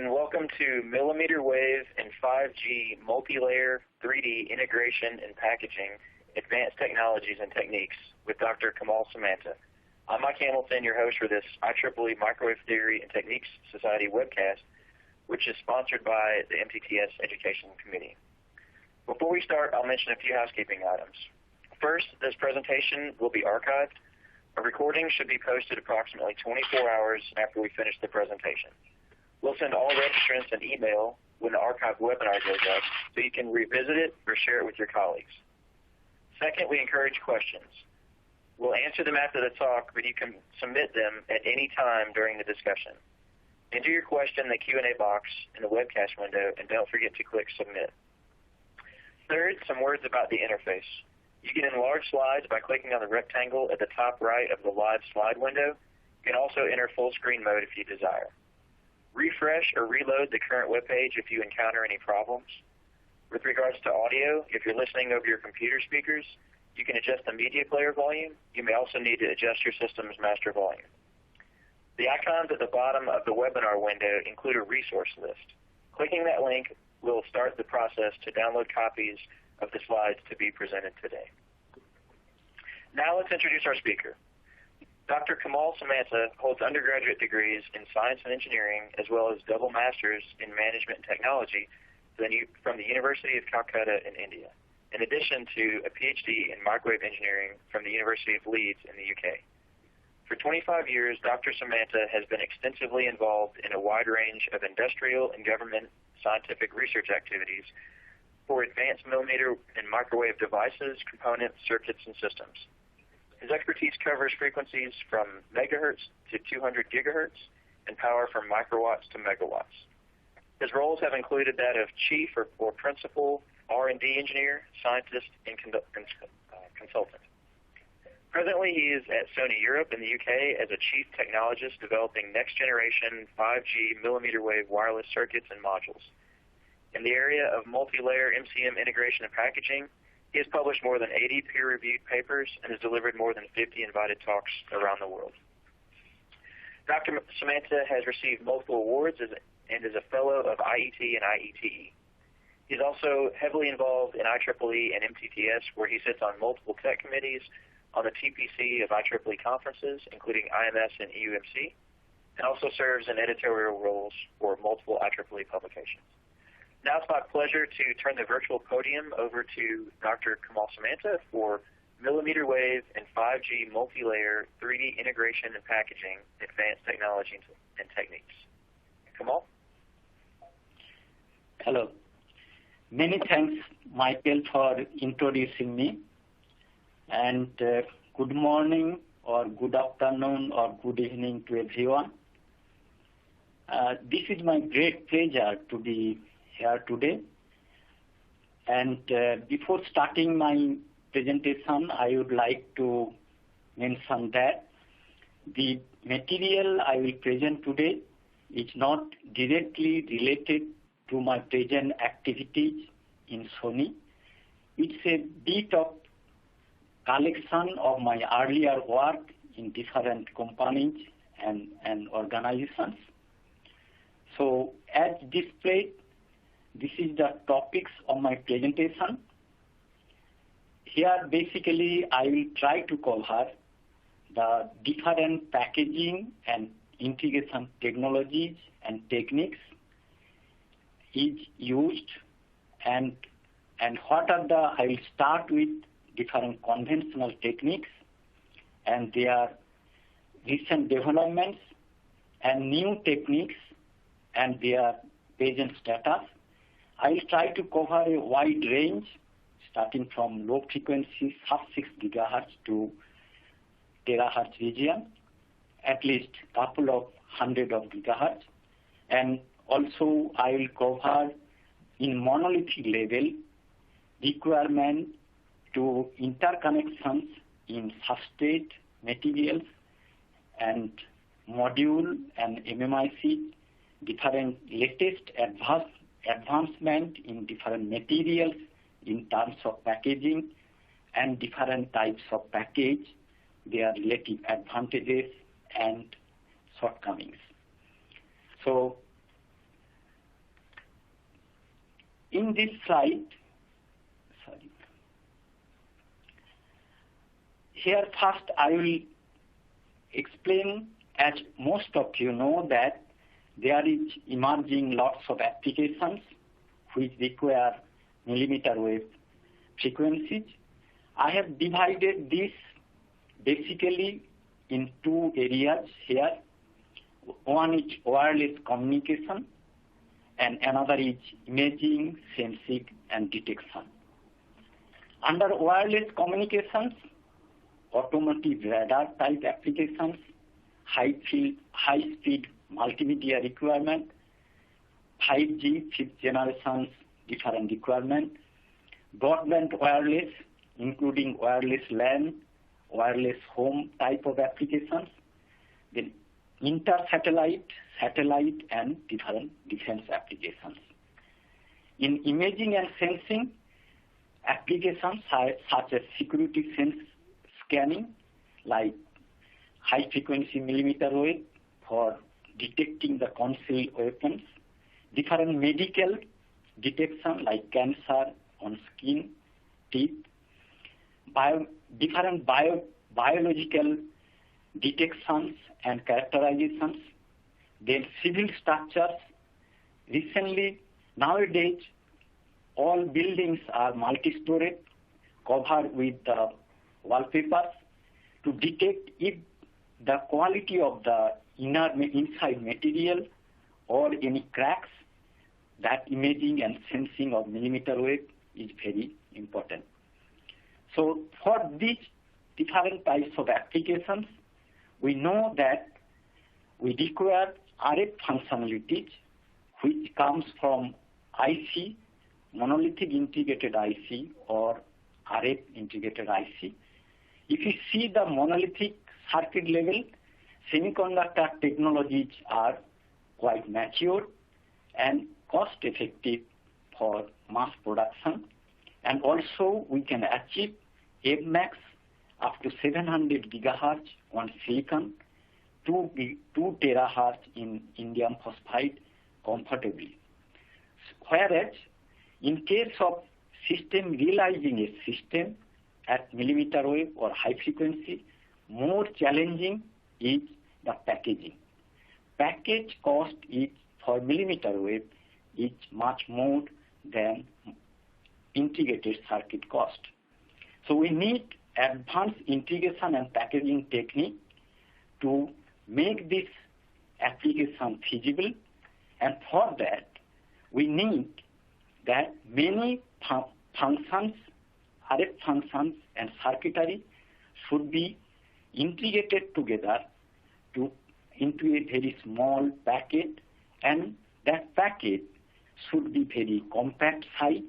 and welcome to Millimeter Wave and 5G Multilayer 3D Integration and Packaging Advanced Technologies and Techniques with Dr. Kamal Samanta. I'm Mike Hamilton, your host for this IEEE Microwave Theory and Techniques Society webcast, which is sponsored by the MTTS Education Committee. Before we start, I'll mention a few housekeeping items. First, this presentation will be archived. A recording should be posted approximately 24 hours after we finish the presentation. We'll send all registrants an email when the archived webinar goes up so you can revisit it or share it with your colleagues. Second, we encourage questions. We'll answer them after the talk, but you can submit them at any time during the discussion. Enter your question in the Q&A box in the webcast window, and don't forget to click Submit. Third, some words about the interface. You can enlarge slides by clicking on the rectangle at the top right of the live slide window. You can also enter full screen mode if you desire. Refresh or reload the current web page if you encounter any problems. With regards to audio, if you're listening over your computer speakers, you can adjust the media player volume. You may also need to adjust your system's master volume. The icons at the bottom of the webinar window include a resource list. Clicking that link will start the process to download copies of the slides to be presented today. Now let's introduce our speaker. Dr. Kamal Samanta holds undergraduate degrees in science and engineering as well as double masters in management and technology from the University of Calcutta in India, in addition to a PhD in microwave engineering from the University of Leeds in the UK. For 25 years, Dr. Samanta has been extensively involved in a wide range of industrial and government scientific research activities for advanced millimeter and microwave devices, components, circuits, and systems. His expertise covers frequencies from megahertz to 200 gigahertz and power from microwatts to megawatts. His roles have included that of chief or principal R&D engineer, scientist, and consultant. Presently, he is at Sony Europe in the UK as a chief technologist developing next-generation 5G millimeter wave wireless circuits and modules. In the area of multilayer MCM integration and packaging, he has published more than 80 peer-reviewed papers and has delivered more than 50 invited talks around the world. Dr. Samanta has received multiple awards and is a fellow of IET and IETE. He's also heavily involved in IEEE and MTTS, where he sits on multiple tech committees on the TPC of IEEE conferences, including IMS and EUMC, and also serves in editorial roles for multiple IEEE publications. Now it's my pleasure to turn the virtual podium over to Dr. Kamal Samanta for Millimeter Wave and 5G Multilayer 3D Integration and Packaging Advanced Technologies and Techniques. Kamal? Hello. Many thanks, Michael, for introducing me. And good morning or good afternoon or good evening to everyone. This is my great pleasure to be here today. And before starting my presentation, I would like to mention that the material I will present today is not directly related to my present activities in Sony. It's a bit of collection of my earlier work in different companies and organizations. So as displayed, this is the topics of my presentation. Here, basically, I will try to cover the different packaging and integration technologies and techniques is used and what are the, I will start with different conventional techniques and their recent developments and new techniques and their present status. I will try to cover a wide range starting from low frequency sub-6 gigahertz to terahertz region, at least couple of hundred of gigahertz. And also I will cover in monolithic level requirement to interconnections in substrate materials and module and MMIC, different latest advancement in different materials in terms of packaging and different types of package, their relative advantages and shortcomings. So in this slide, here first I will explain, as most of you know, that there is emerging lots of applications which require millimeter wave frequencies. I have divided this basically in two areas here. One is wireless communication and another is imaging, sensing, and detection. Under wireless communications, automotive radar type applications, high-speed multimedia requirement, 5G, fifth generation different requirement, broadband wireless, including wireless LAN, wireless home type of applications, then inter-satellite, satellite, and different defense applications. In imaging and sensing, applications such as security scanning, like high-frequency millimeter wave for detecting the concealed weapons, different medical detection like cancer on skin, teeth, different biological detections and characterizations, then civil structures. Recently, nowadays, all buildings are multi-story, covered with wallpapers to detect if the quality of the inside material or any cracks. That imaging and sensing of millimeter wave is very important. So for these different types of applications, we know that we require RF functionalities, which comes from IC, monolithic integrated IC or RF integrated IC. If you see the monolithic circuit level, semiconductor technologies are quite mature and cost-effective for mass production. And also we can achieve FMAX up to 700 gigahertz on silicon, 2 terahertz in indium phosphide comfortably. Whereas in case of system realizing a system at millimeter wave or high frequency, more challenging is the packaging. Package cost is for millimeter wave is much more than integrated circuit cost. So we need advanced integration and packaging technique to make this application feasible, and for that we need that many functions, RF functions and circuitry should be integrated together into a very small packet, and that packet should be very compact size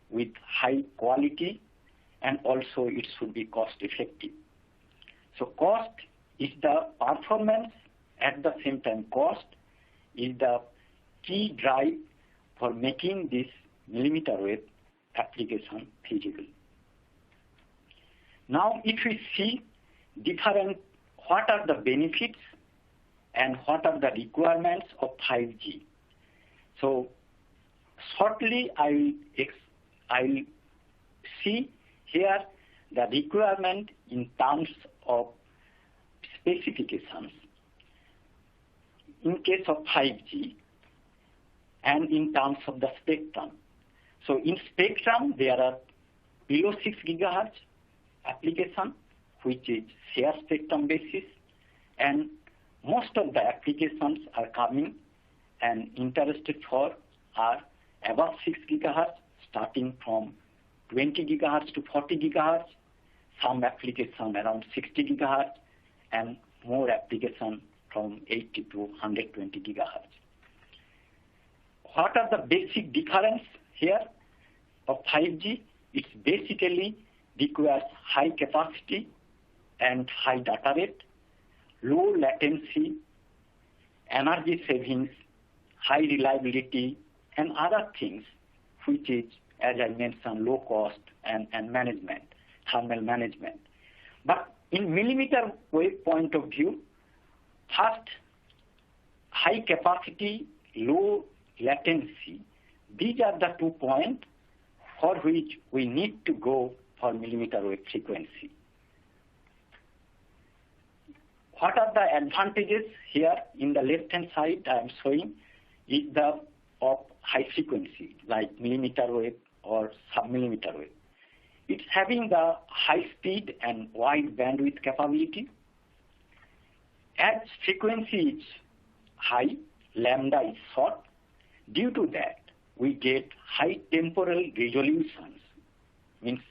with high quality, and also it should be cost effective. So cost is the performance, at the same time cost is the key drive for making this millimeter wave application feasible. Now if we see what are the benefits and what are the requirements of 5G. So shortly I'll see here the requirement in terms of specifications in case of 5G and in terms of the spectrum. So in spectrum there are below 6 gigahertz application, which is share spectrum basis, and most of the applications are coming and interested for are above 6 gigahertz, starting from 20 gigahertz to 40 gigahertz, some application around 60 gigahertz, and more application from 80 to 120 gigahertz. What are the basic difference here of 5G? It basically requires high capacity and high data rate, low latency, energy savings, high reliability, and other things, which is, as I mentioned, low cost and management, thermal management. But in millimeter wave point of view, first, high capacity, low latency, these are the 2 points for which we need to go for millimeter wave frequency. What are the advantages here? In the left-hand side, I am showing is the of high frequency, like millimeter wave or sub-millimeter wave. It's having the high speed and wide bandwidth capability. As frequency is high, lambda is short. Due to that, we get high temporal resolutions, means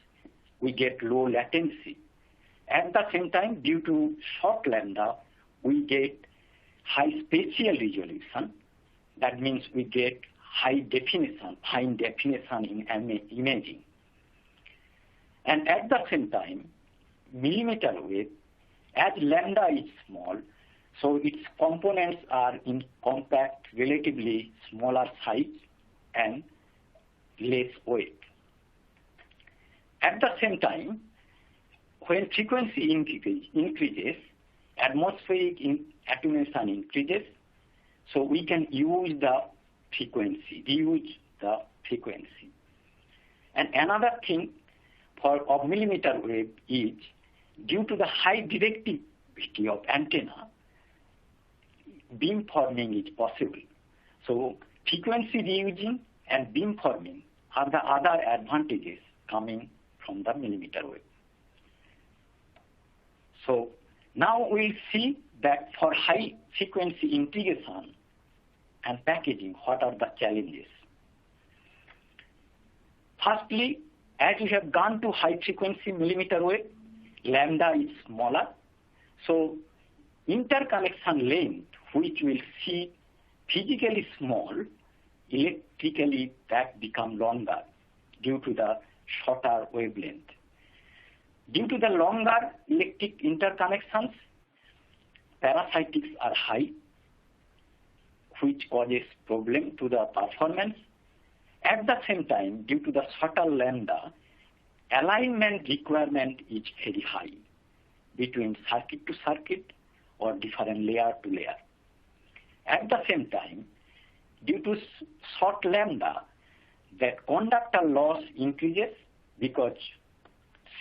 we get low latency. At the same time, due to short lambda, we get high spatial resolution. That means we get high definition, fine definition in imaging. And at the same time, millimeter wave, as lambda is small, so its components are in compact, relatively smaller size and less weight. At the same time, when frequency increases, atmospheric attenuation increases, so we can use the frequency, reuse the frequency. And another thing of millimeter wave is due to the high directivity of antenna, beam forming is possible. So frequency reusing and beam forming are the other advantages coming from the millimeter wave. So now we'll see that for high frequency integration and packaging, what are the challenges? Firstly, as we have gone to high frequency millimeter wave, lambda is smaller. So interconnection length, which will see physically small, electrically that become longer due to the shorter wavelength. Due to the longer electric interconnections, parasitics are high, which causes problem to the performance. At the same time, due to the shorter lambda, alignment requirement is very high between circuit to circuit or different layer to layer. At the same time, due to short lambda, that conductor loss increases because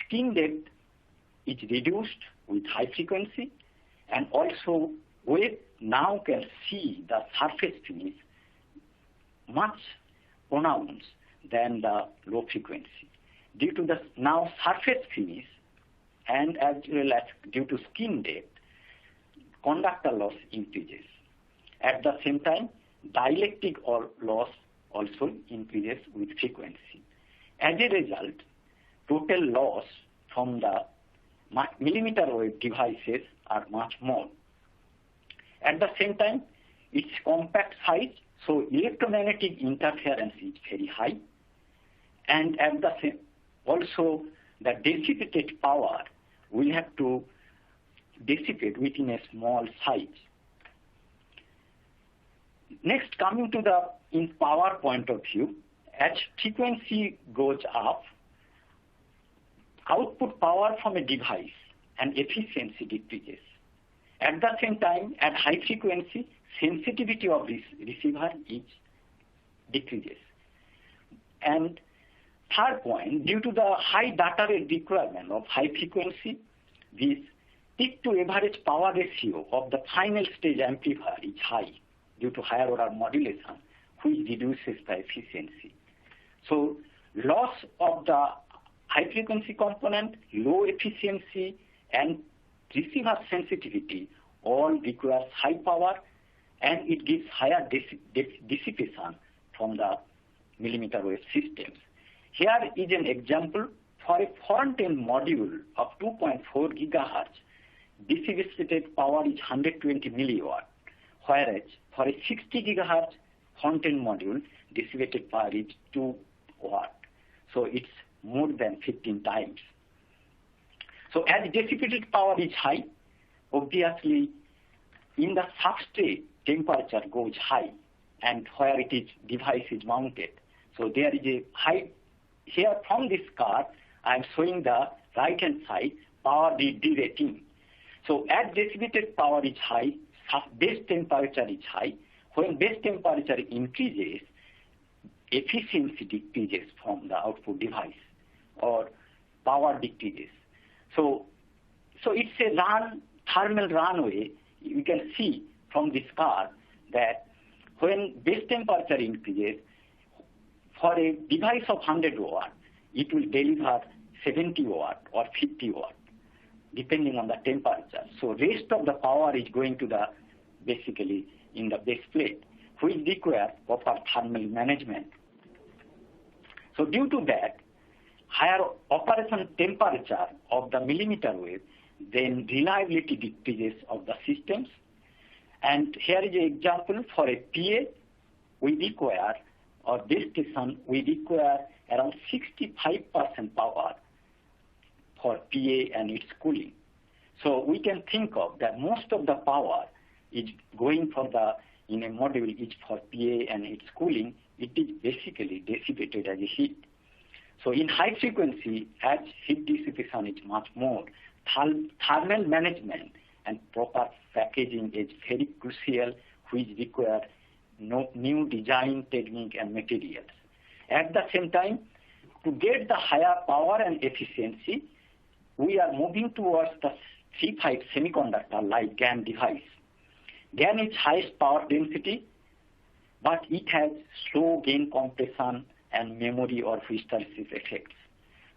skin depth is reduced with high frequency, and also wave now can see the surface finish much pronounced than the low frequency. Due to the now surface finish and as well as due to skin depth, conductor loss increases. At the same time, dielectric loss also increases with frequency. As a result, total loss from the millimeter wave devices are much more. At the same time, its compact size, so electromagnetic interference is very high, and at the same, also the dissipated power will have to dissipate within a small size. Next, coming to the in power point of view, as frequency goes up, output power from a device and efficiency decreases. At the same time, at high frequency, sensitivity of this receiver decreases. And third point, due to the high data rate requirement of high frequency, this peak to average power ratio of the final stage amplifier is high due to higher order modulation, which reduces the efficiency. So loss of the high frequency component, low efficiency, and receiver sensitivity all requires high power, and it gives higher dissipation from the millimeter wave systems. Here is an example for a front-end module of 2.4 gigahertz. Dissipated power is 120 milliwatt, whereas for a 60 gigahertz front-end module, dissipated power is 2 watt. So it's more than 15 times. So as dissipated power is high, obviously in the substrate temperature goes high, and where it is device is mounted. So there is a high. Here from this card, I am showing the right hand side power derating. So as dissipated power is high, base temperature is high. When base temperature increases, efficiency decreases from the output device or power decreases. So it's a thermal runaway. You can see from this curve that when base temperature increases, for a device of 100 watt, it will deliver 70 watt or 50 watt, depending on the temperature. So rest of the power is going to the basically in the base plate, which requires proper thermal management. So due to that, higher operation temperature of the millimeter wave, then reliability decreases of the systems. And here is an example for a PA, we require, or base station, we require around 65% power for PA and its cooling. So we can think of that most of the power is going for in a module is for PA and its cooling. It is basically dissipated as a heat. So in high frequency, as heat dissipation is much more, thermal management and proper packaging is very crucial, which require new design technique and materials. At the same time, to get the higher power and efficiency, we are moving towards the 3-5 semiconductor like GaN device. GaN is highest power density, but it has slow gain compression and memory or hysteresis effects.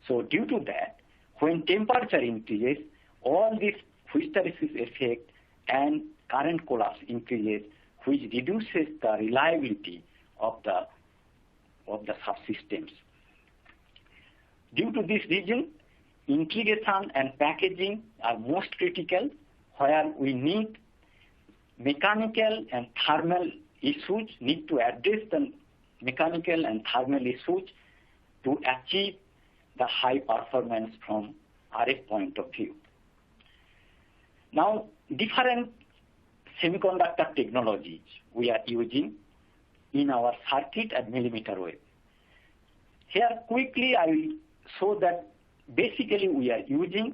So due to that, when temperature increases, all this hysteresis effect and current collapse increases, which reduces the reliability of the subsystems. Due to this reason, integration and packaging are most critical, where we need mechanical and thermal issues, need to address the mechanical and thermal issues to achieve the high performance from RF point of view. Now, different semiconductor technologies we are using in our circuit at millimeter wave. Here quickly I will show that basically we are using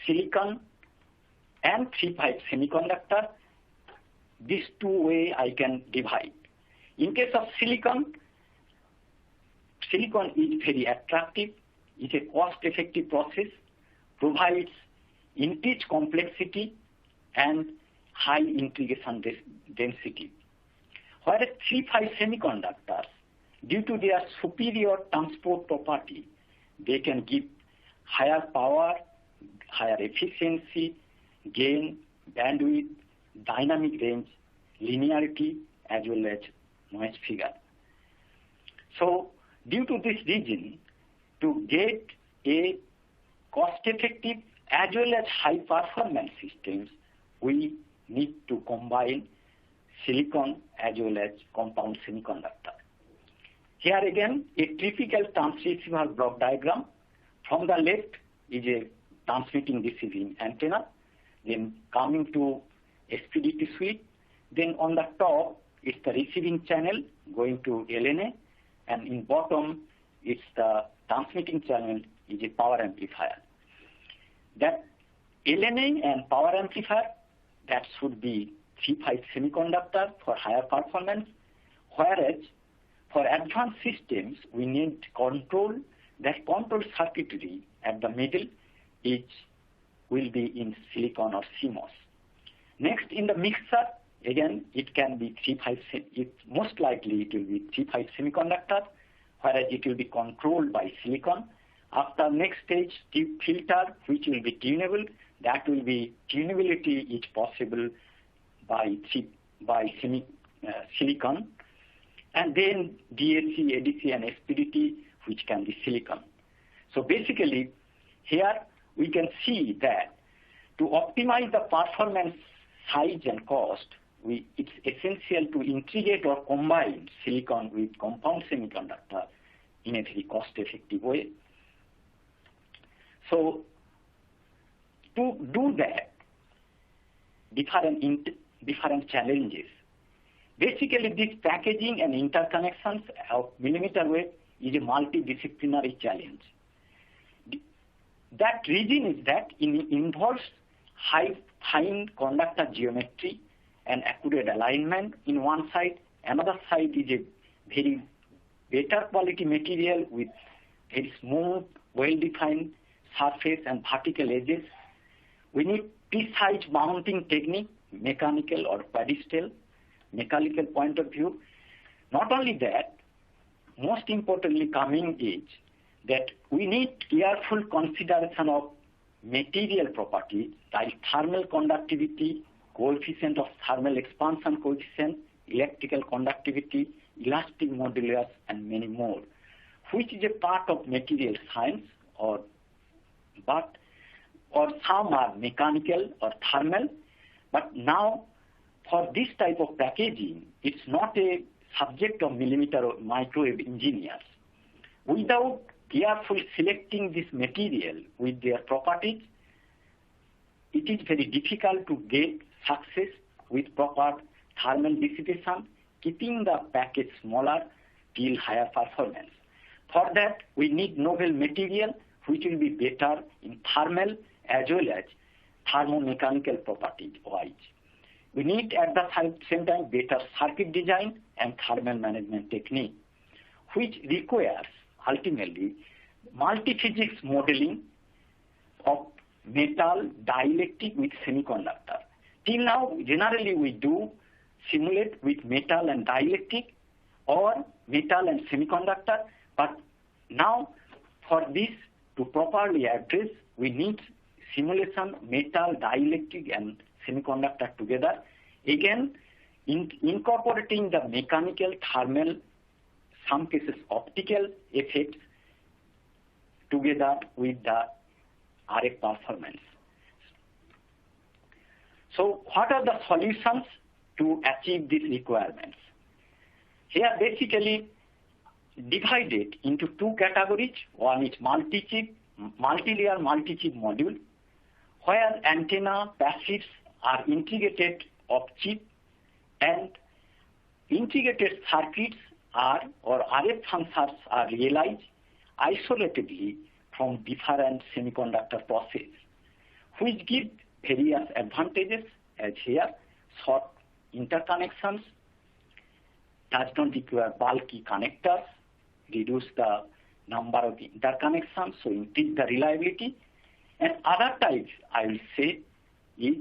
silicon and 3-5 semiconductor. These two ways I can divide. In case of silicon is very attractive. It's a cost-effective process, provides increased complexity and high integration density. Whereas 3-5 semiconductors, due to their superior transport property, they can give higher power, higher efficiency, gain, bandwidth, dynamic range, linearity, as well as noise figure. So due to this reason, to get a cost-effective as well as high-performance systems, we need to combine silicon as well as compound semiconductor. Here again, a typical transceiver block diagram. From the left is a transmitting receiving antenna, then coming to SPDT suite, then on the top is the receiving channel going to LNA, and in bottom it's the transmitting channel is a power amplifier. That LNA and power amplifier, that should be 3-5 semiconductor for higher performance, whereas for advanced systems, we need control. That control circuitry at the middle will be in silicon or CMOS. Next, in the mixer, again, it can be 3-5, most likely it will be 3-5 semiconductor, whereas it will be controlled by silicon. After next stage, filter, which will be tunable, that will be tunability is possible by silicon, and then DAC, ADC, and SPDT, which can be silicon. So basically, here we can see that to optimize the performance, size, and cost, it's essential to integrate or combine silicon with compound semiconductor in a very cost-effective way. So to do that, different challenges. Basically, this packaging and interconnections of millimeter wave is a multidisciplinary challenge. That reason is that it involves fine conductor geometry and accurate alignment in one side. Another side is a very better quality material with very smooth, well-defined surface and vertical edges. We need precise mounting technique, mechanical or pedestal, mechanical point of view. Not only that, most importantly coming is that we need careful consideration of material properties like thermal conductivity, coefficient of thermal expansion coefficient, electrical conductivity, elastic modulus, and many more, which is a part of material science, or some are mechanical or thermal. But now, for this type of packaging, it's not a subject of millimeter or microwave engineers. Without carefully selecting this material with their properties, it is very difficult to get success with proper thermal dissipation, keeping the package smaller till higher performance. For that, we need novel material which will be better in thermal as well as thermomechanical properties wise. We need at the same time better circuit design and thermal management technique, which requires ultimately multi-physics modeling of metal dielectric with semiconductor. Till now, generally we do simulate with metal and dielectric or metal and semiconductor, but now for this to properly address, we need simulation metal, dielectric and semiconductor together. Again, incorporating the mechanical, thermal, some cases optical effects together with the RF performance. So what are the solutions to achieve these requirements? Here basically divided into two categories. One is multi-layer multi-chip module, where antenna, passives are integrated of chip, and integrated circuits are, or RF functions are realized isolatedly from different semiconductor process, which give various advantages as here: short interconnections, does not require bulky connectors, reduce the number of interconnections, so increase the reliability. And other types, I will say, is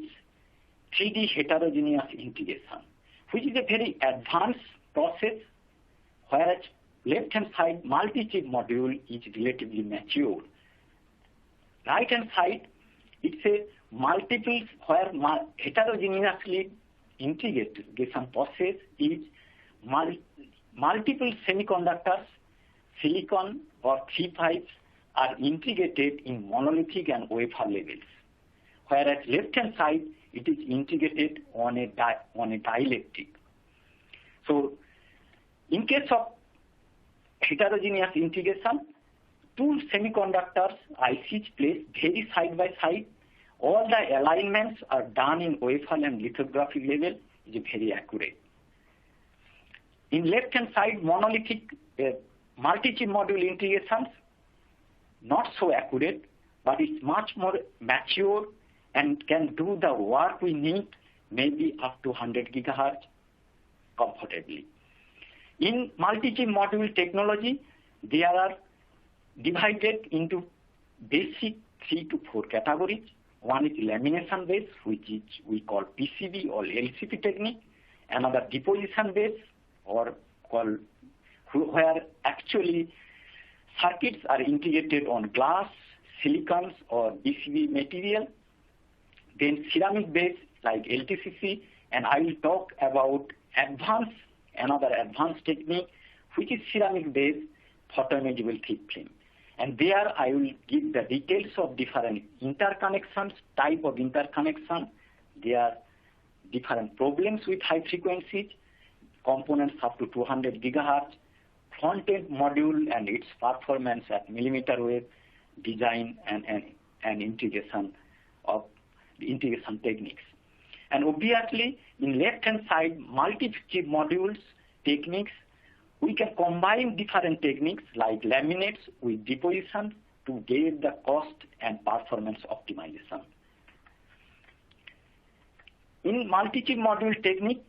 3D heterogeneous integration, which is a very advanced process, whereas left-hand side multi-chip module is relatively mature. Right-hand side, it's a multiple, where heterogeneously integration process is multiple semiconductors, silicon or 3-5s are integrated in monolithic and wafer levels, whereas left-hand side, it is integrated on a dielectric. So, in case of heterogeneous integration, two semiconductors ICs placed very side by side. All the alignments are done in wafer and lithography level, is very accurate. In left-hand side, monolithic multi-chip module integrations, not so accurate, but it's much more mature and can do the work we need, maybe up to 100 gigahertz comfortably. In multi-chip module technology, they are divided into basic 3 to 4 categories. One is lamination based, which is we call PCB or LCP technique. Another deposition based, or called where actually circuits are integrated on glass, silicons or BCB material. Then ceramic based like LTCC, and I will talk about another advanced technique, which is ceramic based photoimagable thick film. And there I will give the details of different interconnections, type of interconnection. There are different problems with high frequencies, components up to 200 gigahertz, front-end module and its performance at millimeter wave, design and integration of the integration techniques. And obviously, in left-hand side, multi-chip modules techniques, we can combine different techniques like laminates with deposition to get the cost and performance optimization. In multi-chip module technique,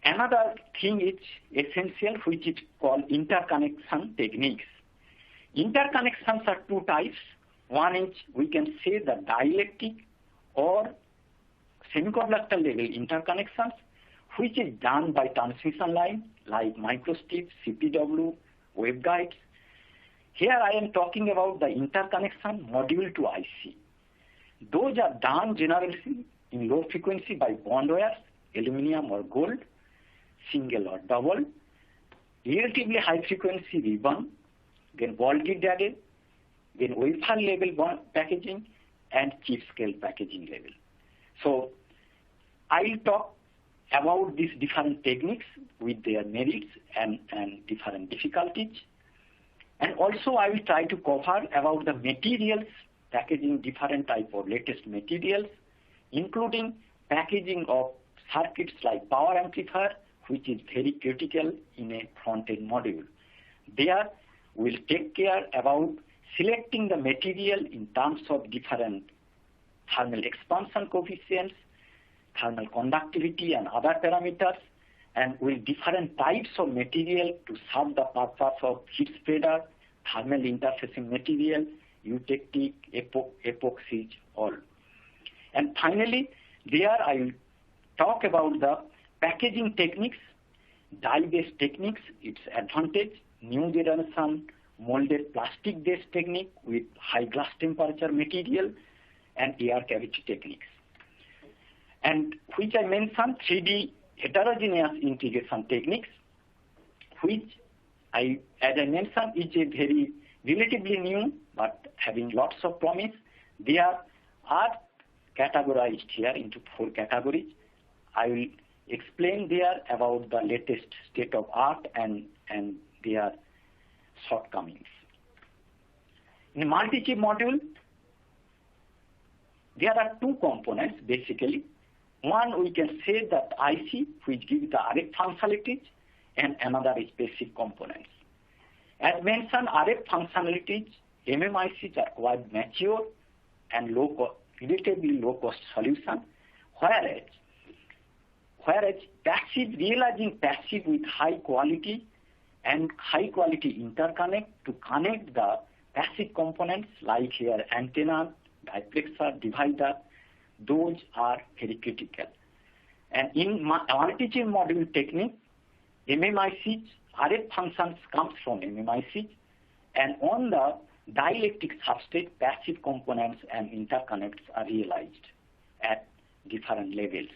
Another thing is essential, which is called interconnection techniques. Interconnections are two types. One is, we can say, the dielectric or semiconductor level interconnections, which is done by transmission line like microstrips, CPW, waveguides. Here I am talking about the interconnection module to IC. Those are done generally in low frequency by bond wires, aluminum or gold, single or double, relatively high frequency ribbon, then voltage array, then wafer level packaging, and chip scale packaging level. So I will talk about these different techniques with their merits and different difficulties. And also I will try to cover about the materials, packaging different type of latest materials, including packaging of circuits like power amplifier, which is very critical in a front-end module. There we'll take care about selecting the material in terms of different thermal expansion coefficients, thermal conductivity and other parameters, and with different types of material to serve the purpose of heat spreader, thermal interfacing material, eutectic, epoxies, all. And finally, there I will talk about the packaging techniques, die-based techniques, its advantage, new generation molded plastic-based technique with high glass temperature material, and air cavity techniques. And which I mentioned, 3D heterogeneous integration techniques, which as I mentioned, is a very relatively new but having lots of promise. They are categorized here into 4 categories. I will explain there about the latest state of art and their shortcomings. In multi-chip module, there are 2 components basically. One, we can say that IC, which gives the RF functionalities, and another is basic components. As mentioned, RF functionalities, MMICs are quite mature and relatively low-cost solution, whereas passive, realizing passive with high quality and high quality interconnect to connect the passive components like here antenna, diplexer, divider, those are very critical. And in multi-chip module technique, MMICs, RF functions comes from MMICs, and on the dielectric substrate, passive components and interconnects are realized at different levels.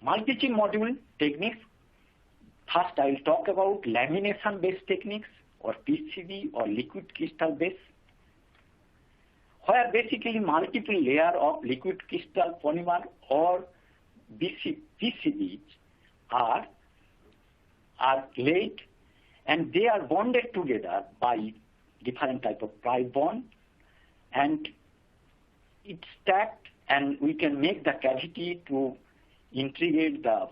Multi-chip module techniques, first I will talk about lamination-based techniques or PCB or liquid crystal-based, where basically multiple layer of liquid crystal polymer or PCBs are laid, and they are bonded together by different type of pi bond, and it's stacked, and we can make the cavity to integrate the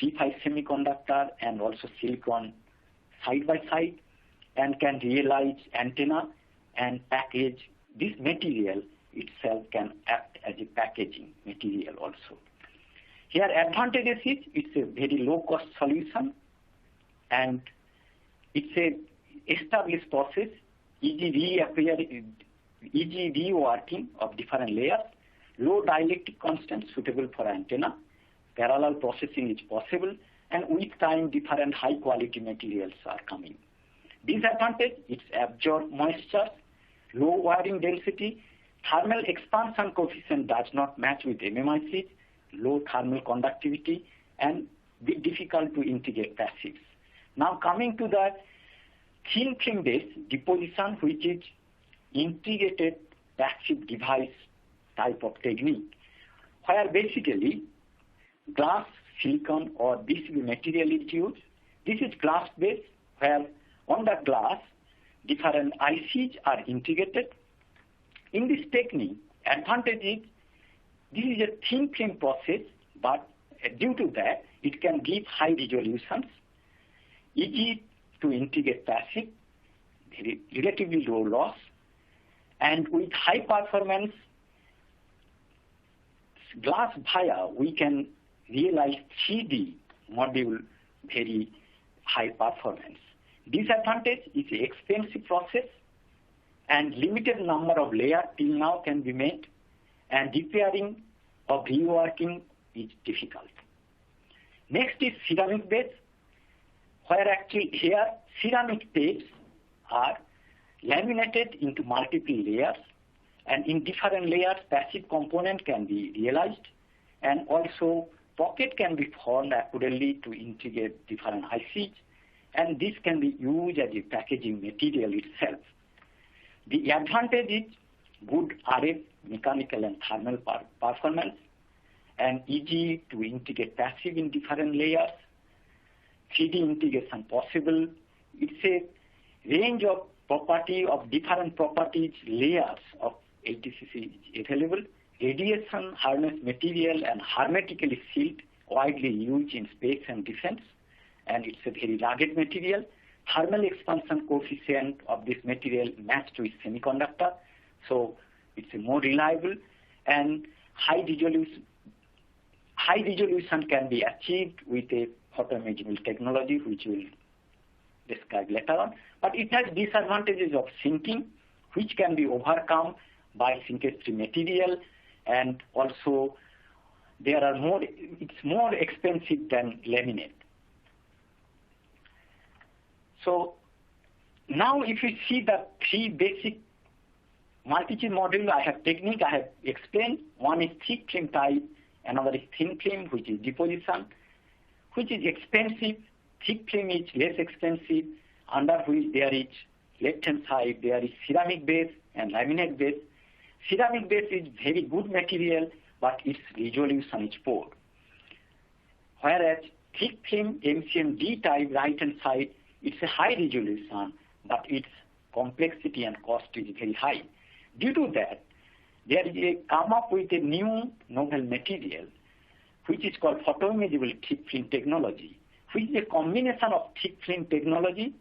3-5 semiconductor and also silicon side by side, and can realize antenna and package. This material itself can act as a packaging material also. Here advantages is it's a very low cost solution, and it's a established process, easy reworking of different layers, low dielectric constant suitable for antenna, parallel processing is possible, and with time different high quality materials are coming. Disadvantage, it's absorb moisture, low wiring density, thermal expansion coefficient does not match with MMIC, low thermal conductivity, and be difficult to integrate passives. Now coming to the thin film based deposition, which is integrated passive device type of technique, where basically glass, silicon or PCB material is used. This is glass based, where on the glass different ICs are integrated. In this technique, advantage is this is a thin film process, but due to that it can give high resolutions, easy to integrate passive, relatively low loss, and with high performance glass via we can realize 3D module very high performance. Disadvantage is an expensive process and limited number of layers till now can be made, and repairing or reworking is difficult. Next is ceramic base, where actually here ceramic tapes are laminated into multiple layers, and in different layers passive component can be realized, and also pocket can be formed accurately to integrate different ICs, and this can be used as a packaging material itself. The advantage is good RF, mechanical and thermal performance, and easy to integrate passive in different layers, 3D integration possible. It's a range of property of different properties, layers of ATCC is available. Radiation harness material and hermetically sealed, widely used in space and defense, and it's a very rugged material. Thermal expansion coefficient of this material matched with semiconductor, so it's a more reliable, and high resolution can be achieved with a photoimaging technology, which we'll describe later on. But it has disadvantages of sinking, which can be overcome by sinkage-free material, and also it's more expensive than laminate. So now if you see the three basic multi-chip module, I have technique I have explained. One is thick film type, another is thin film, which is deposition, which is expensive. Thick film is less expensive, under which there is left-hand side, there is ceramic base and laminate base. Ceramic base is very good material, but its resolution is poor. Whereas thick film MCMD type right-hand side, it's a high resolution, but its complexity and cost is very high. Due to that, there is a come up with a new novel material, which is called photoimagable thick film technology, which is a combination of thick film technology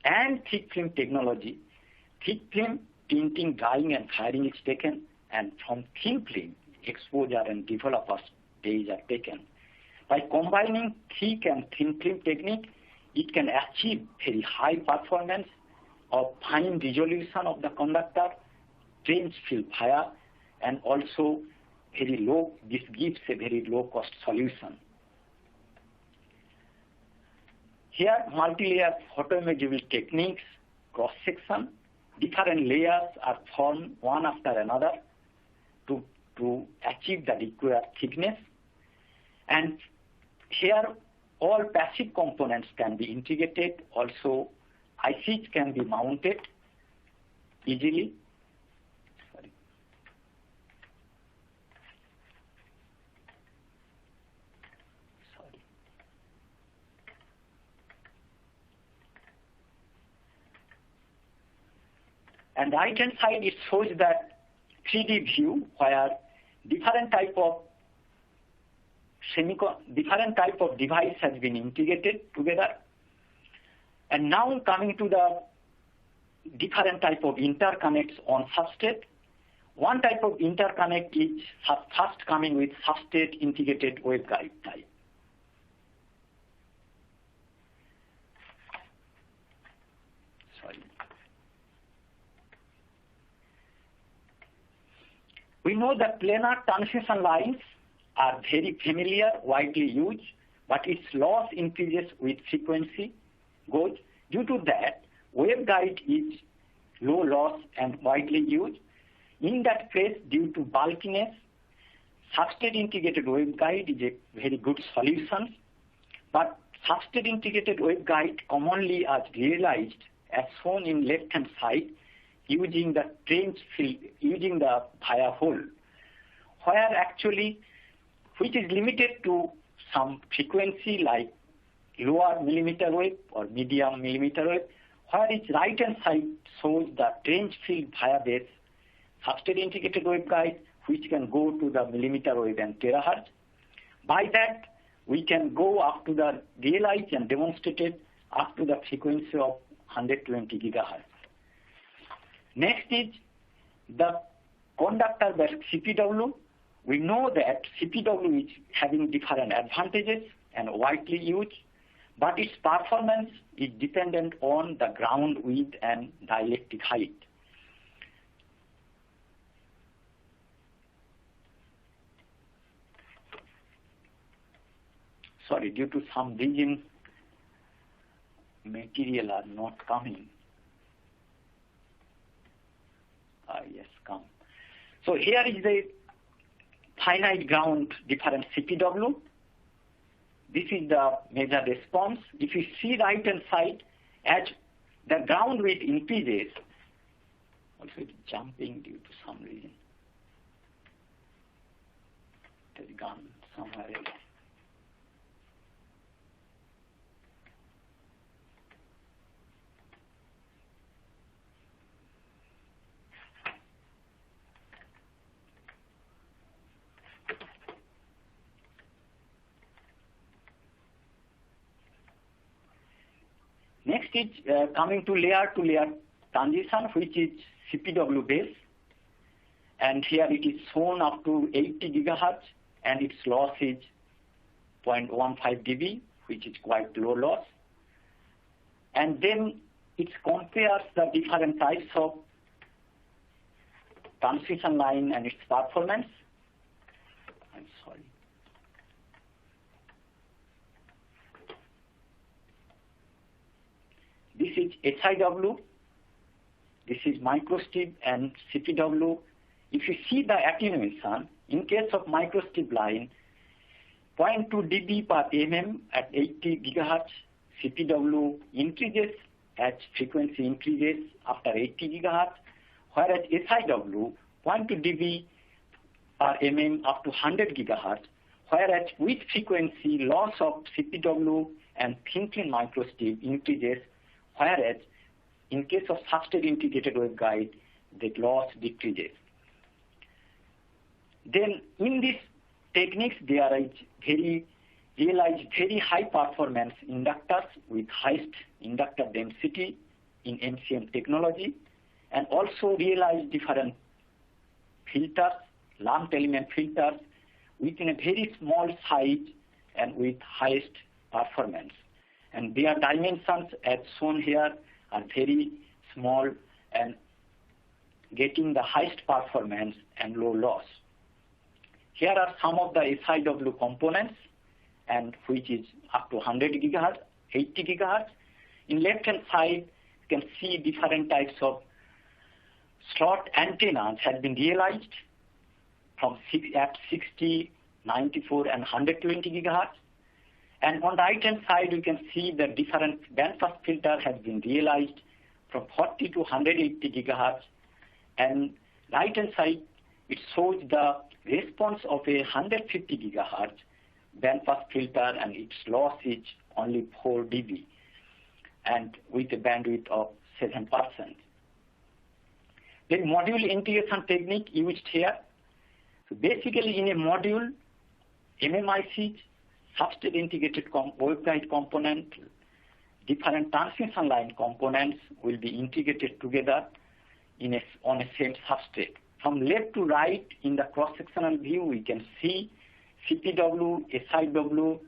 and thick film technology. Thick film tinting, drying, and firing is taken, and from thin film, exposure and developer stage are taken. By combining thick and thin film technique, it can achieve very high performance of fine resolution of the conductor, range field fire, and also very low. This gives a very low cost solution. Here, multi-layer photoimaging techniques, cross section, different layers are formed one after another to achieve the required thickness. And here, all passive components can be integrated. Also, ICs can be mounted easily. And right-hand side, it shows that 3D view where different type of device has been integrated together. And now coming to the different type of interconnects on substrate. One type of interconnect is first coming with substrate integrated waveguide type. We know that planar transmission lines are very familiar, widely used, but its loss increases with frequency goes. Due to that, waveguide is low loss and widely used. In that case, due to bulkiness, substrate integrated waveguide is a very good solution. But substrate integrated waveguide commonly are realized as shown in left-hand side, using the range field, using the via hole, where actually, which is limited to some frequency like lower millimeter wave or medium millimeter wave, where its right-hand side shows the range field via base substrate integrated waveguide, which can go to the millimeter wave and terahertz. By that, we can go up to the realized and demonstrated up to the frequency of 120 gigahertz. Next is the conductor-based CPW. We know that CPW is having different advantages. and widely used, but its performance is dependent on the ground width and dielectric height. Sorry, due to some reason, material are not coming. Yes, come. So here is the finite ground difference CPW. This is the measure response. If you see right hand side, as the ground width increases, also it's jumping due to some reason. It has gone somewhere else. Next is coming to layer transition, which is CPW base. And here it is shown up to 80 gigahertz, and its loss is 0.15 dB, which is quite low loss. And then it compares the different types of transmission line and its performance. I'm sorry. This is SIW, this is microstrip and CPW. If you see the attenuation, in case of microstrip line, 0.2 dB per mm at 80 gigahertz, CPW increases as frequency increases after 80 gigahertz, whereas SIW, 0.2 dB per mm up to 100 gigahertz, whereas with frequency, loss of CPW and thin film microstrip increases, whereas in case of substrate integrated waveguide, the loss decreases. Then in these techniques, there is realized very high performance inductors with highest inductor density in MCM technology, and also realized different filters, lumped element filters within a very small size and with highest performance. And their dimensions as shown here are very small and getting the highest performance and low loss. Here are some of the SIW components, and which is up to 100 gigahertz, 80 gigahertz. In left-hand side, you can see different types of slot antennas have been realized from at 60, 94, and 120 gigahertz. And on the right-hand side, you can see the different bandpass filter has been realized from 40 to 180 gigahertz. And right-hand side, it shows the response of a 150 gigahertz bandpass filter, and its loss is only 4 dB, and with a bandwidth of 7%. The module integration technique used here. So basically, in a module, MMICs, substrate integrated waveguide component, different transmission line components will be integrated together on a same substrate. From left to right in the cross-sectional view, we can see CPW, SIW,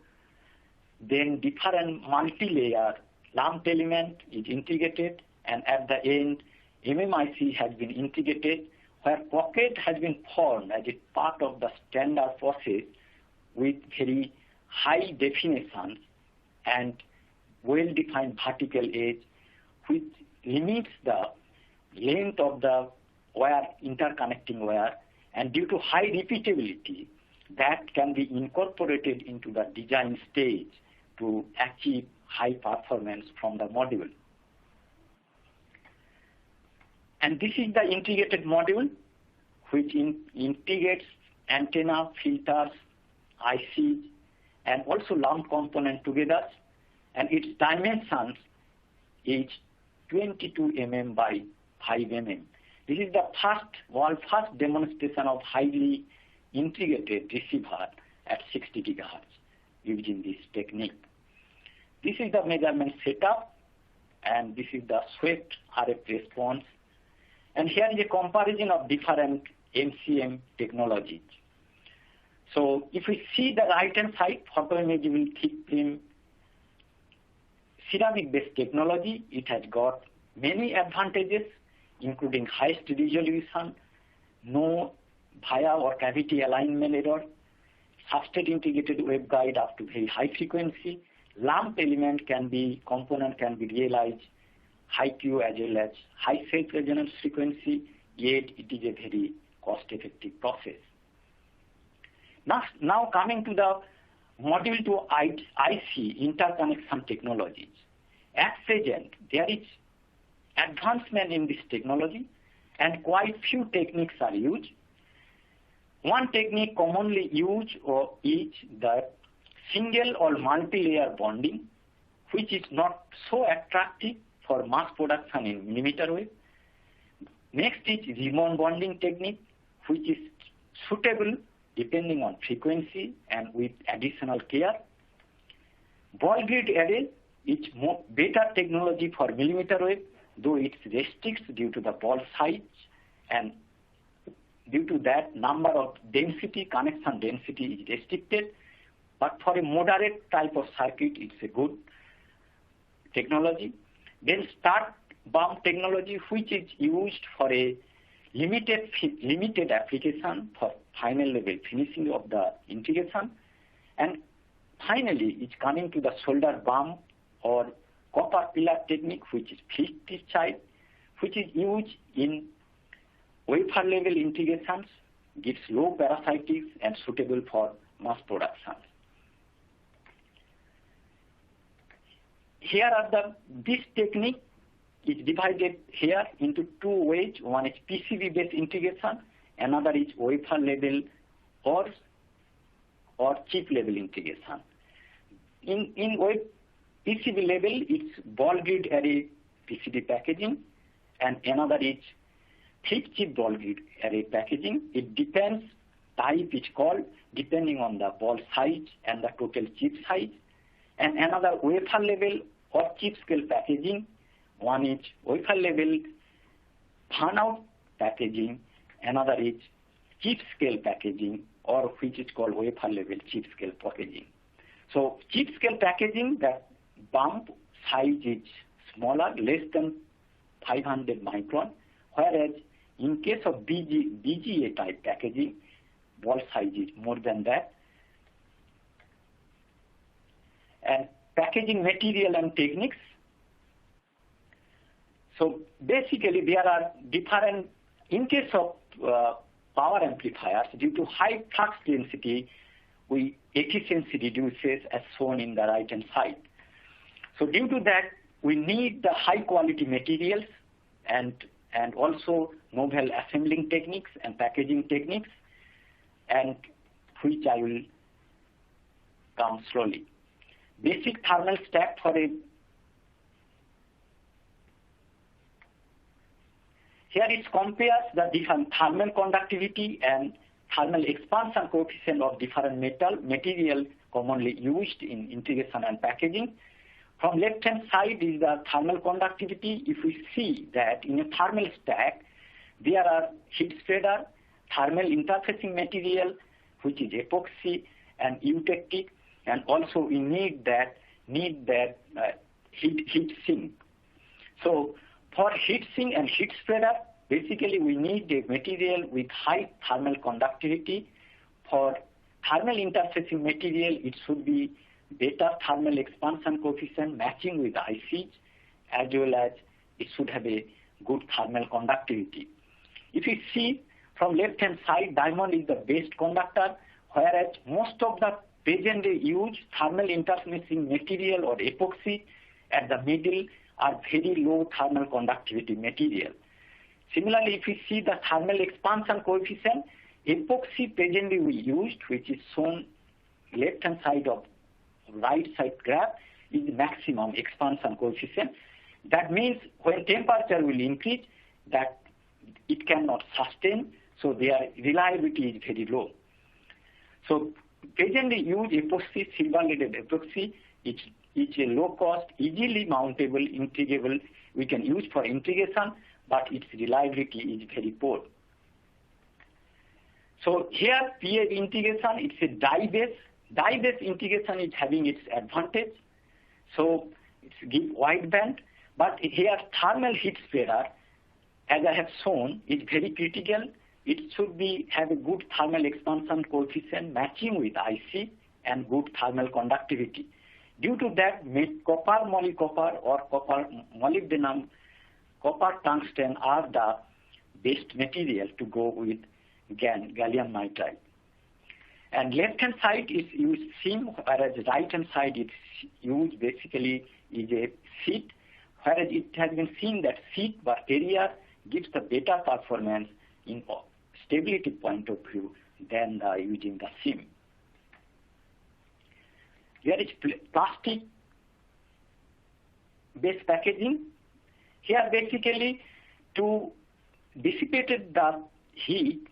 then different multi-layer lumped element is integrated, and at the end, MMIC has been integrated, where pocket has been formed as a part of the standard process with very high definition and well-defined vertical edge, which limits the length of the wire, interconnecting wire, and due to high repeatability, that can be incorporated into the design stage to achieve high performance from the module. And this is the integrated module, which integrates antenna, filters, ICs, and also lump component together, and its dimensions is 22 mm by 5 mm. This is the world first demonstration of highly integrated receiver at 60 gigahertz using this technique. This is the measurement setup, and this is the swept RF response. And here is a comparison of different MCM technologies. So if we see the right-hand side, photoimaging thick film ceramic-based technology, it has got many advantages, including highest resolution, no via or cavity alignment error, substrate integrated waveguide up to very high frequency, lump component can be realized high Q as well as high self-resonance frequency, yet it is a very cost-effective process. Now coming to the module to IC interconnection technologies. At present, there is advancement in this technology and quite few techniques are used. One technique commonly used is the single or multi-layer bonding, which is not so attractive for mass production in millimeter wave. Next is Riemann bonding technique, which is suitable depending on frequency and with additional care. Ball grid array is better technology for millimeter wave, though it restricts due to the ball size, and due to that number of connection density is restricted. But for a moderate type of circuit, it's a good technology. Then start bump technology, which is used for a limited application for final level finishing of the integration. And finally, it's coming to the solder bump or copper pillar technique, which is fixed discharge, which is used in wafer level integrations, gives low parasitics and suitable for mass production. This technique is divided here into two ways. One is PCB-based integration, another is wafer level or chip level integration. In PCB level, it's ball grid array PCB packaging, and another is flip chip ball grid array packaging. It depends type it's called depending on the ball size and the total chip size. And another wafer level or chip scale packaging. One is wafer level fan-out packaging, another is chip scale packaging, or which is called wafer level chip scale packaging. So chip scale packaging, the bump size is smaller, less than 500 micron, whereas in case of BGA type packaging, ball size is more than that. And packaging material and techniques. So basically there are different, in case of power amplifiers, due to high flux density, efficiency reduces as shown in the right hand side. So due to that, we need the high quality materials and also novel assembling techniques and packaging techniques, and which I will come slowly. Basic thermal stack for a here it compares the different thermal conductivity and thermal expansion coefficient of different material commonly used in integration and packaging. From left-hand side is the thermal conductivity. If we see that in a thermal stack, there are heat spreader, thermal interfacing material, which is epoxy and eutectic, and also we need that heat sink. So for heat sink and heat spreader, basically we need a material with high thermal conductivity. For thermal interfacing material, it should be better thermal expansion coefficient matching with ICs, as well as it should have a good thermal conductivity. If you see from left-hand side, diamond is the best conductor, whereas most of the presently used thermal interfacing material or epoxy at the middle are very low thermal conductivity material. Similarly, if we see the thermal expansion coefficient, epoxy presently we used, which is shown left-hand side of right side graph, is maximum expansion coefficient. That means when temperature will increase, that it cannot sustain, so their reliability is very low. So presently used epoxy, silver-leaded epoxy, is a low-cost, easily mountable, integrable. We can use for integration, but its reliability is very poor. So here PA integration, it's a die-based. Die-based integration is having its advantage. So it's give wide band, but here thermal heat spreader, as I have shown, is very critical. It should have a good thermal expansion coefficient matching with IC and good thermal conductivity. Due to that, copper molycopper or copper molybdenum, copper tungsten are the best material to go with gallium nitride. And left-hand side is used SIM, whereas right-hand side is used basically is a sheet, whereas it has been seen that sheet barrier gives the better performance in stability point of view than using the SIM. There is plastic-based packaging. Here basically to dissipate the heat,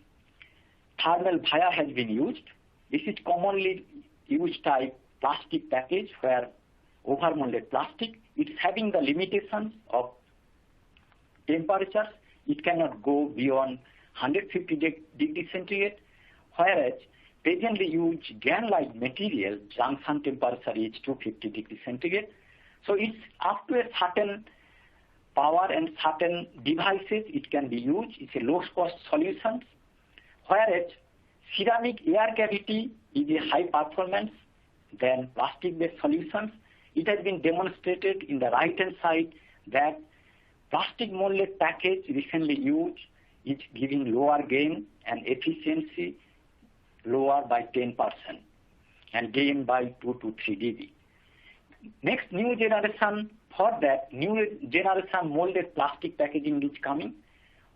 thermal via has been used. This is commonly used type plastic package where overmolded plastic. It's having the limitations of temperatures. It cannot go beyond 150 degrees centigrade, whereas presently used GaN-like material, junction temperature is 250 degrees centigrade. So it's up to a certain power and certain devices it can be used. It's a low-cost solution, whereas ceramic air cavity is a high performance than plastic-based solutions. It has been demonstrated in the right-hand side that plastic molded package recently used is giving lower gain and efficiency lower by 10% and gain by 2 to 3 dB. Next new generation, for that new generation molded plastic packaging is coming,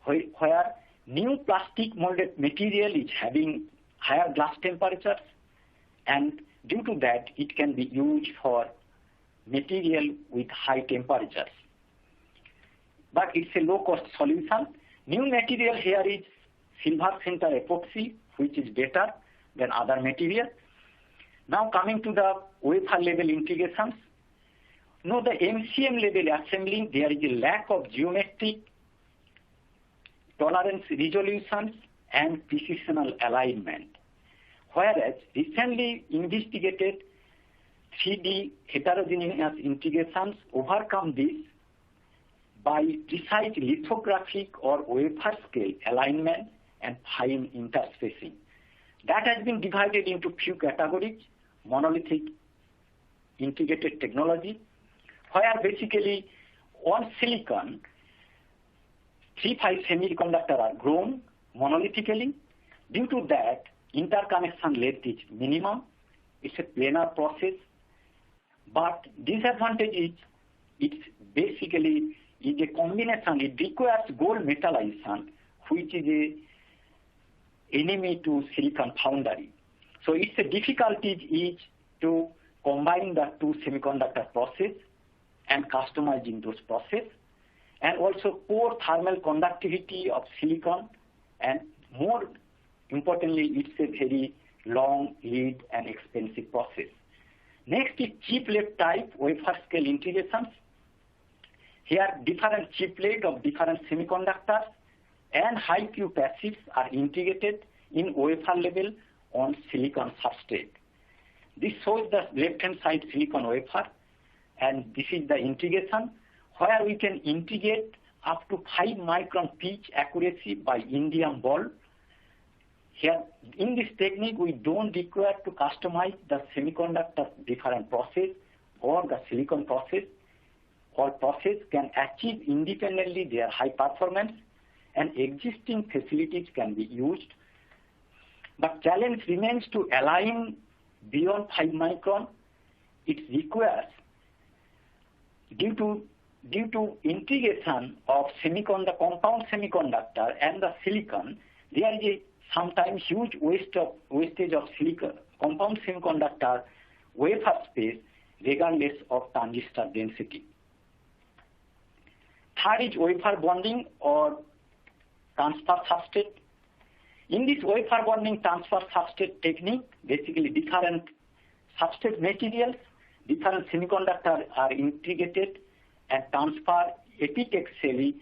where new plastic molded material is having higher glass temperatures, and due to that it can be used for material with high temperatures. But it's a low-cost solution. New material here is silver center epoxy, which is better than other material. Now coming to the wafer level integrations. Now the MCM level assembling, there is a lack of geometric tolerance resolutions and precisional alignment. Whereas recently investigated 3D heterogeneous integrations overcome this by precise lithographic or wafer scale alignment and fine interspacing. That has been divided into few categories: monolithic integrated technology, where basically on silicon 3-5 semiconductor are grown monolithically. Due to that, interconnection length is minimum. It's a planar process. But disadvantage is it's basically is a combination. It requires gold metallization, which is a enemy to silicon foundry. So it's a difficulty is to combine the two semiconductor process and customizing those process, and also poor thermal conductivity of silicon, and more importantly, it's a very long lead and expensive process. Next is chiplet type wafer scale integrations. Here different chiplet of different semiconductors and high Q passives are integrated in wafer level on silicon substrate. This shows the left hand side silicon wafer, and this is the integration where we can integrate up to 5 micron pitch accuracy by indium ball. Here in this technique we don't require to customize the semiconductor different process or the silicon process. All process can achieve independently their high performance, and existing facilities can be used. But challenge remains to align beyond 5 micron. It requires, due to integration of compound semiconductor and the silicon, there is a sometimes huge wastage of silicon compound semiconductor wafer space regardless of transistor density. Third is wafer bonding or transfer substrate. In this wafer bonding transfer substrate technique, basically different substrate materials, different semiconductors are integrated and transfer epitaxially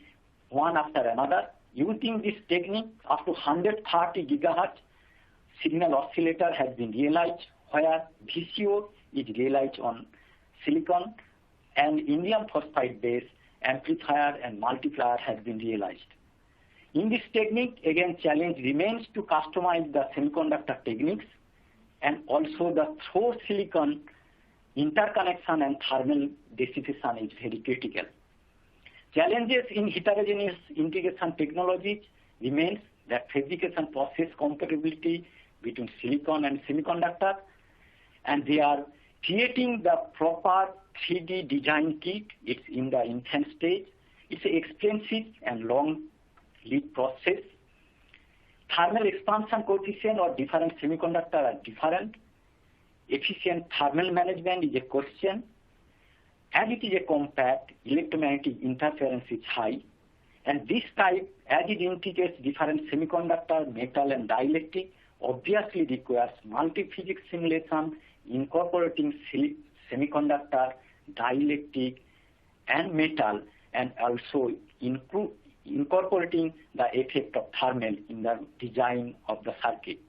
one after another. Using this technique up to 130 gigahertz, signal oscillator has been realized, where VCO is realized on silicon, and indium phosphide-based amplifier and multiplier has been realized. In this technique, again, challenge remains to customize the semiconductor techniques and also the through silicon interconnection and thermal dissipation is very critical. Challenges in heterogeneous integration technologies remains that fabrication process compatibility between silicon and semiconductor, and they are creating the proper 3D design kit. It's in the infant stage. It's an expensive and long lead process. Thermal expansion coefficient or different semiconductor are different. Efficient thermal management is a question. As it is a compact, electromagnetic interference is high. And this type, as it integrates different semiconductor, metal, and dielectric, obviously requires multi-physics simulation incorporating semiconductor, dielectric, and metal, and also incorporating the effect of thermal in the design of the circuit.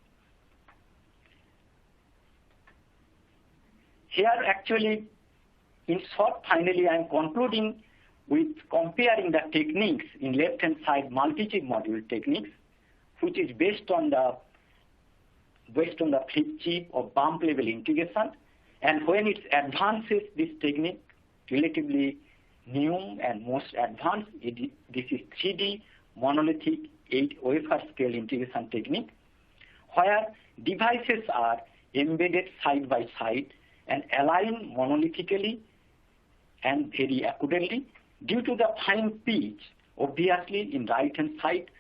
Here actually, in short, finally, I am concluding with comparing the techniques in left-hand side multi-chip module techniques, which is based on the flip chip or bump level integration, and when it advances this technique, relatively new and most advanced, this is 3D monolithic 8 wafer scale integration technique, where devices are embedded side by side and aligned monolithically and very accurately. Due to the fine pitch, obviously in right-hand side,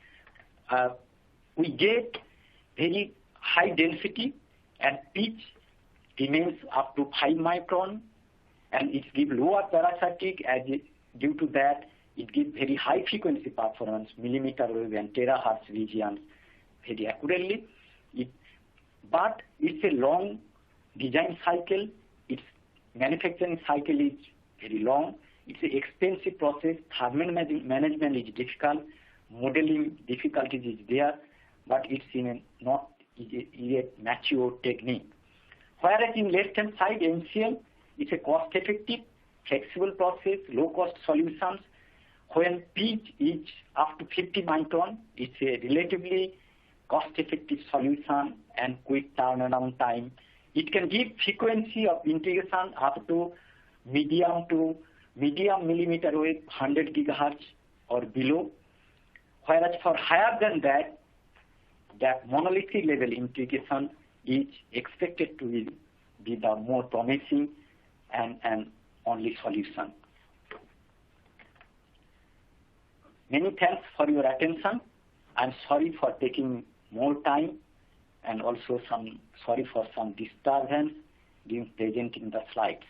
we get very high density and pitch remains up to 5 micron, and it gives lower parasitic due to that it gives very high frequency performance, millimeter wave and terahertz regions very accurately. But it's a long design cycle, its manufacturing cycle is very long, it's an expensive process, thermal management is difficult, modeling difficulties is there, but it's not a mature technique. Whereas in left-hand side, MCM, it's a cost-effective, flexible process, low-cost solutions. When pitch is up to 50 micron, it's a relatively cost-effective solution and quick turnaround time. It can give frequency of integration up to medium millimeter wave, 100 gigahertz or below. Whereas for higher than that monolithic level integration is expected to be the more promising and only solution. Many thanks for your attention. I'm sorry for taking more time and also sorry for some disturbance during presenting the slides.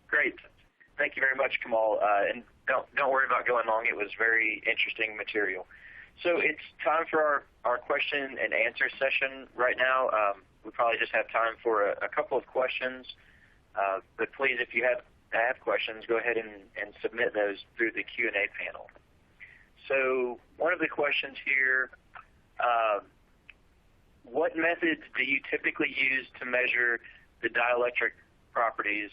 Great. Thank you very much, Kamal. And don't worry about going long. It was very interesting material. So it's time for our question and answer session right now. We probably just have time for a couple of questions. But please, if you have questions, go ahead and submit those through the Q&A panel. So one of the questions here, what methods do you typically use to measure the dielectric properties,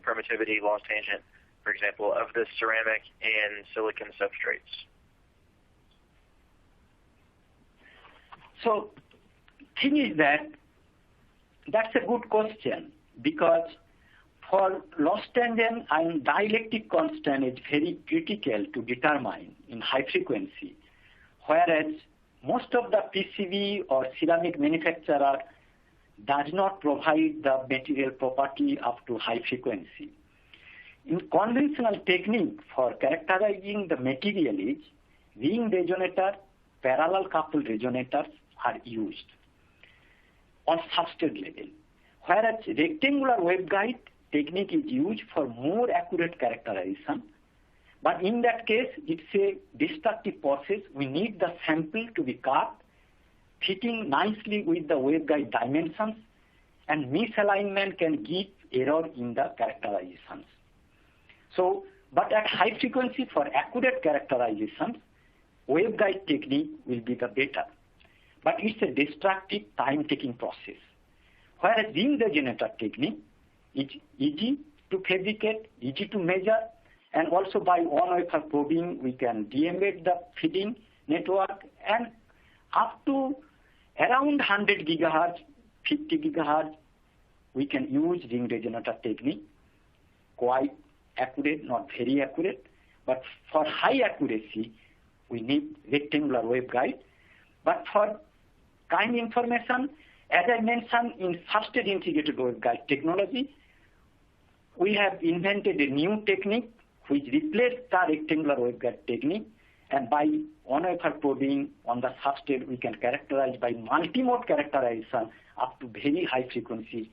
permittivity, loss tangent, for example, of the ceramic and silicon substrates? So, thing is that's a good question, because for loss tangent and dielectric constant is very critical to determine in high frequency, whereas most of the PCB or ceramic manufacturer does not provide the material property up to high frequency. In conventional technique for characterizing the material is ring resonator, parallel coupled resonators are used on substrate level, whereas rectangular waveguide technique is used for more accurate characterization. But in that case, it's a destructive process. We need the sample to be cut, fitting nicely with the waveguide dimensions, and misalignment can give error in the characterizations. So, but at high frequency for accurate characterizations, waveguide technique will be the better. But it's a destructive, time-taking process. Whereas ring regenerator technique is easy to fabricate, easy to measure, and also by one-wafer probing, we can de-embed the feeding network, and up to around 100 gigahertz, 50 gigahertz, we can use ring regenerator technique. Quite accurate, not very accurate, but for high accuracy, we need rectangular waveguide. But for kind information, as I mentioned in first-stage integrated waveguide technology, we have invented a new technique which replaced the rectangular waveguide technique, and by one-wafer probing on the substrate, we can characterize by multi-mode characterization up to very high frequency,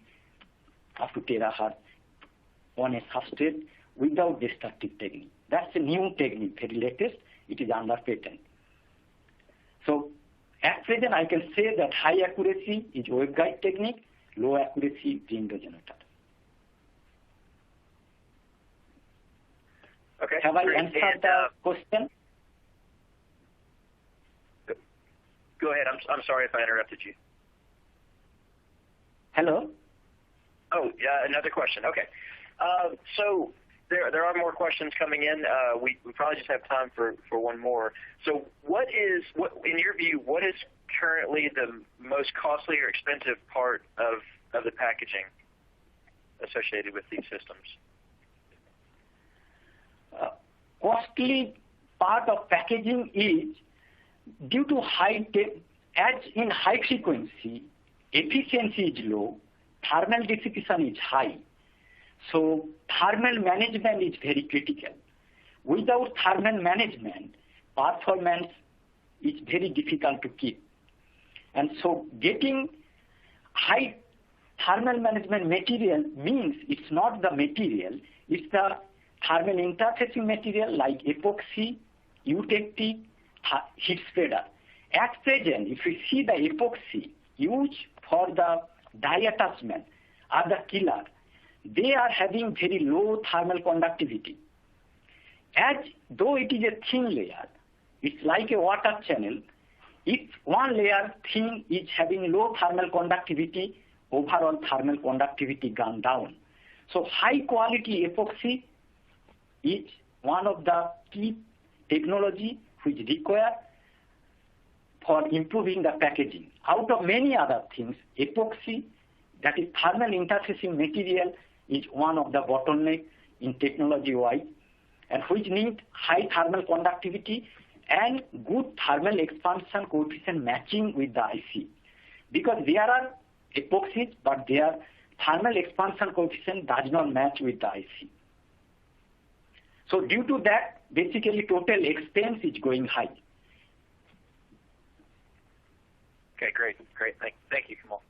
up to terahertz on a substrate without destructive technique. That's a new technique, very latest. It is under patent. So at present, I can say that high accuracy is waveguide technique, low accuracy ring regenerator. Okay. Have I answered the question? Go ahead. I'm sorry if I interrupted you. Hello? Oh, yeah, another question. Okay. So there are more questions coming in. We probably just have time for one more. So what in your view, what is currently the most costly or expensive part of the packaging associated with these systems? Costly part of packaging is due to as in high frequency, efficiency is low, thermal dissipation is high. So thermal management is very critical. Without thermal management, performance is very difficult to keep. And so getting high thermal management material means it's not the material, it's the thermal interfacing material like epoxy, eutectic, heat spreader. At present, if you see the epoxy used for the die attachment are the killer. They are having very low thermal conductivity. As though it is a thin layer, it's like a water channel. If one layer thin is having low thermal conductivity, overall thermal conductivity gone down. So high quality epoxy is one of the key technology which require for improving the packaging. Out of many other things, epoxy, that is thermal interfacing material, is one of the bottleneck in technology-wise, and which need high thermal conductivity and good thermal expansion coefficient matching with the IC. Because there are epoxies, but their thermal expansion coefficient does not match with the IC. So due to that, basically total expense is going high. Okay, great. Thank you, Kamal.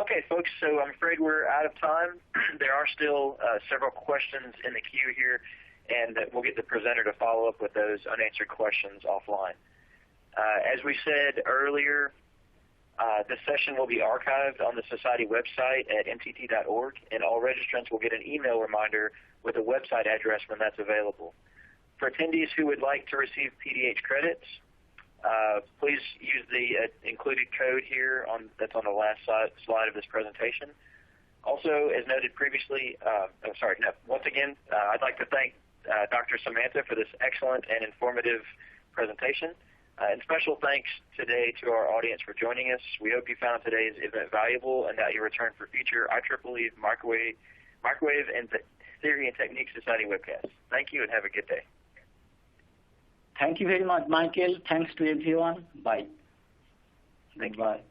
Okay, folks, so I'm afraid we're out of time. There are still several questions in the queue here, and we'll get the presenter to follow up with those unanswered questions offline. As we said earlier, this session will be archived on the Society website at mtt.org, and all registrants will get an email reminder with a website address when that's available. For attendees who would like to receive PDH credits, please use the included code here that's on the last slide of this presentation. Also, as noted previously, once again, I'd like to thank Dr. Samantha for this excellent and informative presentation. And special thanks today to our audience for joining us. We hope you found today's event valuable and that you return for future IEEE Microwave and Theory and Technique Society webcasts. Thank you and have a good day. Thank you very much, Michael. Thanks to everyone. Bye. Thank you. Bye.